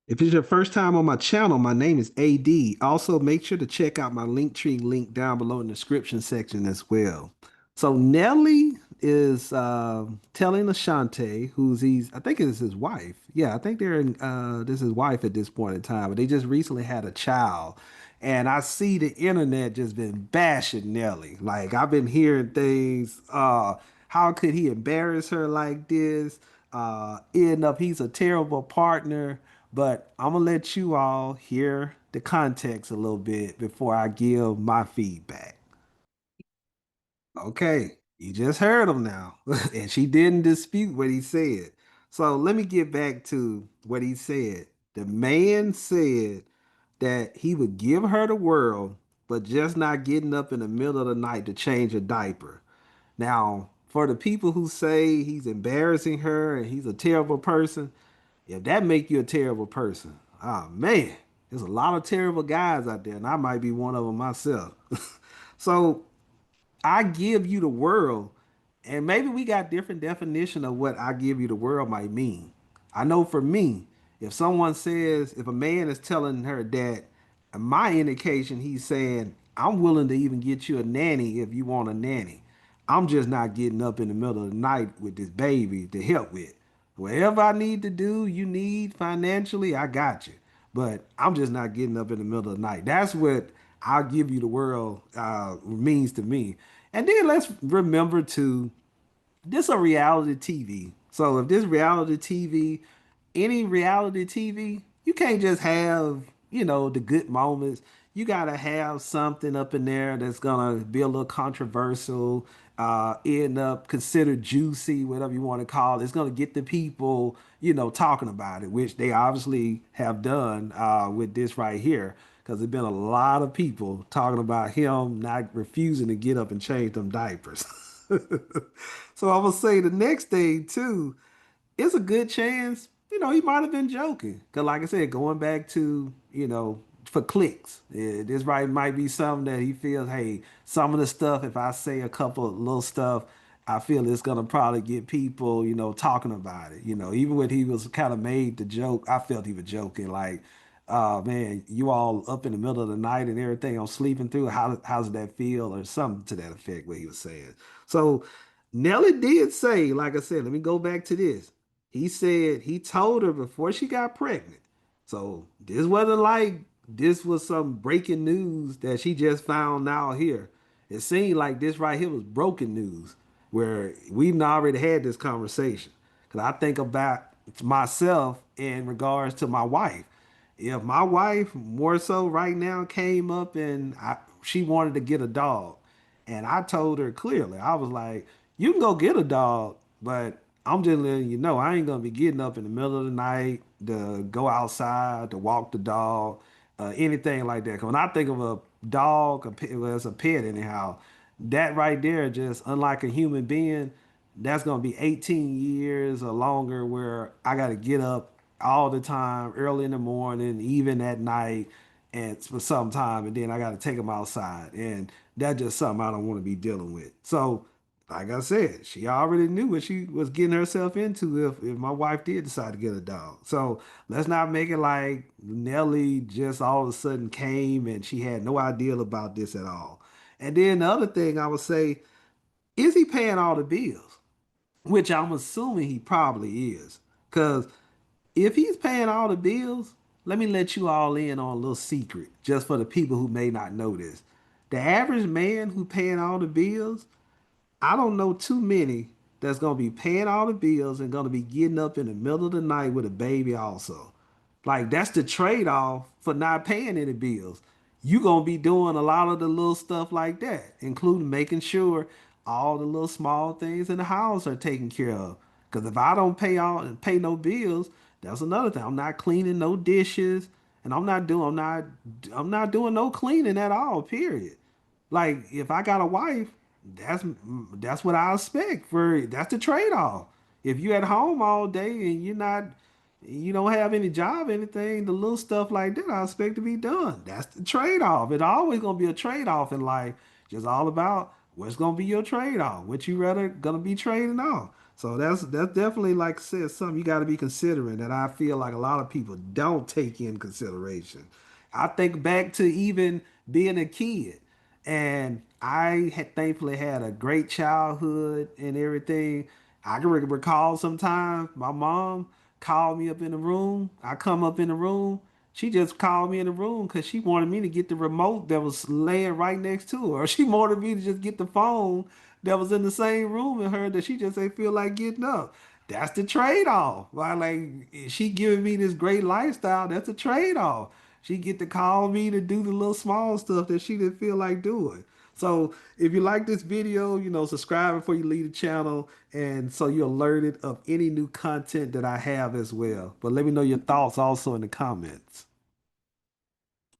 If it's your first time on my channel, my name is AD. Also, make sure to check out my Linktree link down below in the description section as well. So Nelly is telling Ashanti, I think it's his wife. Yeah, I think this is his wife at this point in time, but they just recently had a child. And I see the internet just been bashing Nelly. Like I've been hearing things, how could he embarrass her like this? End up he's a terrible partner. But I'm gonna let you all hear the context a little bit before I give my feedback. Okay, you just heard him now, and she didn't dispute what he said. So let me get back to what he said. The man said that he would give her the world, but just not getting up in the middle of the night to change a diaper. Now, for the people who say he's embarrassing her and he's a terrible person, if that make you a terrible person, oh man, there's a lot of terrible guys out there, and I might be one of them myself. So I give you the world, and maybe we got different definition of what I give you the world might mean. I know for me, if a man is telling her that, my indication, he's saying, I'm willing to even get you a nanny if you want a nanny. I'm just not getting up in the middle of the night with this baby to help with. Whatever I need to do, you need financially, I got you. But I'm just not getting up in the middle of the night. That's what I'll give you the world means to me. And then let's remember to this a reality TV. So if this reality TV, any reality TV, you can't just have, the good moments. You gotta have something up in there that's gonna be a little controversial, end up considered juicy, whatever you want to call it. It's gonna get the people, talking about it, which they obviously have done with this right here. Because there's been a lot of people talking about him not refusing to get up and change them diapers. So I will say the next thing too, it's a good chance, he might have been joking. Cause like I said, going back to, for clicks, this right might be something that he feels, hey, some of the stuff, if I say a couple of little stuff, I feel it's gonna probably get people, talking about it. Even when he was kind of made the joke, I felt he was joking. Like, man, you all up in the middle of the night and everything, I'm sleeping through. How's that feel, or something to that effect? What he was saying. So Nelly did say, like I said, let me go back to this. He said he told her before she got pregnant. So this wasn't like this was some breaking news that she just found out here. It seemed like this right here was broken news where we've already had this conversation. Because I think about myself in regards to my wife. If my wife more so right now came up and she wanted to get a dog, and I told her clearly, I was like, you can go get a dog, but I'm just letting you know, I ain't gonna be getting up in the middle of the night to go outside to walk the dog, anything like that. 'Cause when I think of a dog, well, as a pet anyhow, that right there, just unlike a human being, that's gonna be 18 years or longer where I gotta get up all the time, early in the morning, even at night, and for some time, and then I got to take them outside, and that's just something I don't want to be dealing with. So, like I said, she already knew what she was getting herself into if my wife did decide to get a dog. So let's not make it like Nelly just all of a sudden came and she had no idea about this at all. And then the other thing I would say, is he paying all the bills? Which I'm assuming he probably is. Because if he's paying all the bills, let me let you all in on a little secret, just for the people who may not know this. The average man who paying all the bills, I don't know too many that's gonna be paying all the bills and gonna be getting up in the middle of the night with a baby also. Like that's the trade-off for not paying any bills. You gonna be doing a lot of the little stuff like that, including making sure all the little small things in the house are taken care of. Because if I don't pay no bills, that's another thing. I'm not cleaning no dishes, and I'm not doing no cleaning at all. Period. Like if I got a wife, that's what I expect for. That's the trade off. If you at home all day and you don't have any job, anything, the little stuff like that, I expect to be done. That's the trade off. It's always gonna be a trade off in life. Just all about what's gonna be your trade off. What you rather gonna be trading off. So that's definitely, like I said, something you got to be considering that I feel like a lot of people don't take in consideration. I think back to even being a kid, and I had thankfully had a great childhood and everything. I can recall sometime my mom called me up in the room. I come up in the room. She just called me in the room because she wanted me to get the remote that was laying right next to her. She wanted me to just get the phone that was in the same room with her that she just ain't feel like getting up. That's the trade-off. Like she giving me this great lifestyle. That's a trade-off. She get to call me to do the little small stuff that she didn't feel like doing. So if you like this video, subscribe before you leave the channel, and so you're alerted of any new content that I have as well. But let me know your thoughts also in the comments.